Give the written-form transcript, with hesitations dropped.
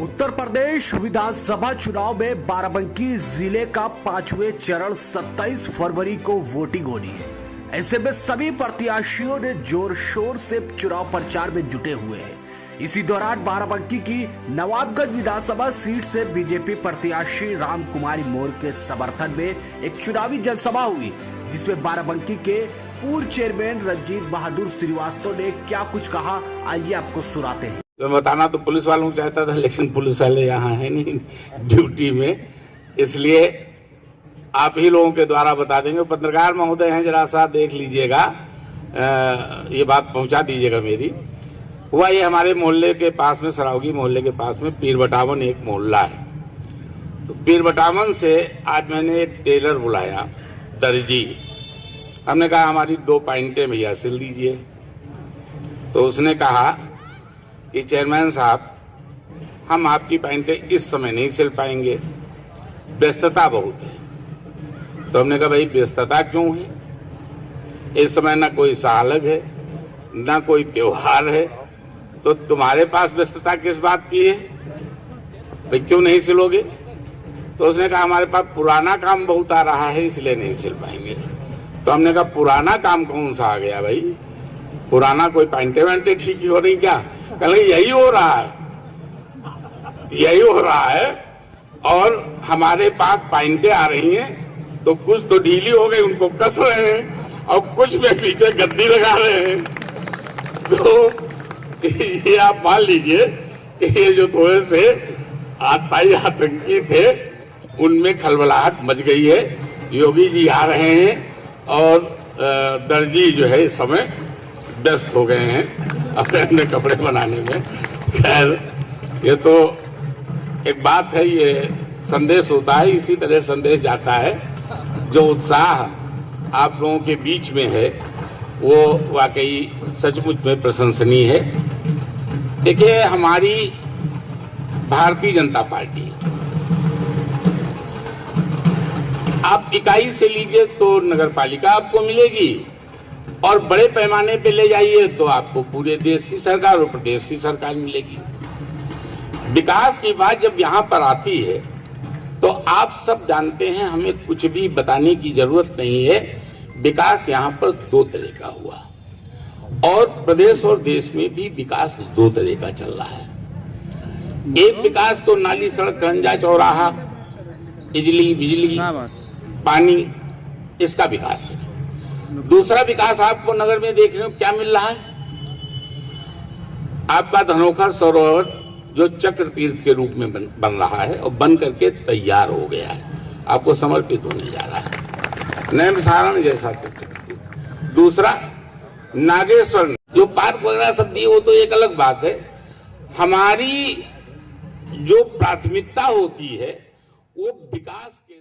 उत्तर प्रदेश विधानसभा चुनाव में बाराबंकी जिले का 5वें चरण 27 फरवरी को वोटिंग होनी है। ऐसे में सभी प्रत्याशियों ने जोर शोर से चुनाव प्रचार में जुटे हुए हैं। इसी दौरान बाराबंकी की नवाबगंज विधानसभा सीट से बीजेपी प्रत्याशी राम कुमारी मौर्य के समर्थन में एक चुनावी जनसभा हुई, जिसमें बाराबंकी के पूर्व चेयरमैन रंजीत बहादुर श्रीवास्तव ने क्या कुछ कहा, आइए आपको सुनाते हैं। मैं बताना तो पुलिस वालों को चाहता था, लेकिन पुलिस वाले यहाँ है नहीं ड्यूटी में, इसलिए आप ही लोगों के द्वारा बता देंगे। पत्रकार महोदय हैं, जरा सा देख लीजिएगा, ये बात पहुंचा दीजिएगा मेरी। हुआ ये हमारे मोहल्ले के पास में, सरावगी मोहल्ले के पास में पीर बटावन एक मोहल्ला है। तो पीर बटावन से आज मैंने एक टेलर बुलाया, दर्जी। हमने कहा हमारी 2 पैंटें भैया सिल दीजिए। तो उसने कहा कि चेयरमैन साहब, हम आपकी पैंटें इस समय नहीं सिल पाएंगे, व्यस्तता बहुत है। तो हमने कहा भाई व्यस्तता क्यों है? इस समय ना कोई सालग है, ना कोई त्योहार है, तो तुम्हारे पास व्यस्तता किस बात की है भाई, क्यों नहीं सिलोगे? तो उसने कहा हमारे पास पुराना काम बहुत आ रहा है, इसलिए नहीं सिल पाएंगे। तो हमने कहा पुराना काम कौन सा आ गया भाई? पुराना कोई पैंटे वैंटे ठीक ही हो रही क्या? कल यही हो रहा है, यही हो रहा है। और हमारे पास पैंटे आ रही हैं तो कुछ तो ढीली हो गई, उनको कस रहे हैं, और कुछ में पीछे गद्दी लगा रहे हैं। तो ये आप मान लीजिए कि ये जो थोड़े से आतंकी थे, उनमें खलबलाहट मच गई है। योगी जी आ रहे हैं और दर्जी जो है इस समय व्यस्त हो गए हैं अपने कपड़े बनाने में। खैर, ये तो एक बात है, ये संदेश होता है, इसी तरह संदेश जाता है। जो उत्साह आप लोगों के बीच में है वो वाकई सचमुच में प्रशंसनीय है। देखिए, हमारी भारतीय जनता पार्टी, आप इकाई से लीजिए तो नगर पालिका आपको मिलेगी, और बड़े पैमाने पे ले जाइए तो आपको पूरे देश की सरकार और प्रदेश की सरकार मिलेगी। विकास की बात जब यहाँ पर आती है तो आप सब जानते हैं, हमें कुछ भी बताने की जरूरत नहीं है। विकास यहाँ पर 2 तरह का हुआ, और प्रदेश और देश में भी विकास 2 तरह का चल रहा है। एक विकास तो नाली, सड़क, रंजा, चौराहा, बिजली, पानी, इसका विकास है। दूसरा विकास आपको नगर में देख रहे हो क्या मिल रहा है? आपका धनोखर सरोवर जो चक्र तीर्थ के रूप में बन रहा है और बन करके तैयार हो गया है, आपको समर्पित होने जा रहा है, नैम सारण जैसा चक्र। दूसरा नागेश्वर जो पार्क वगैरह सब दिए, वो तो एक अलग बात है। हमारी जो प्राथमिकता होती है वो विकास के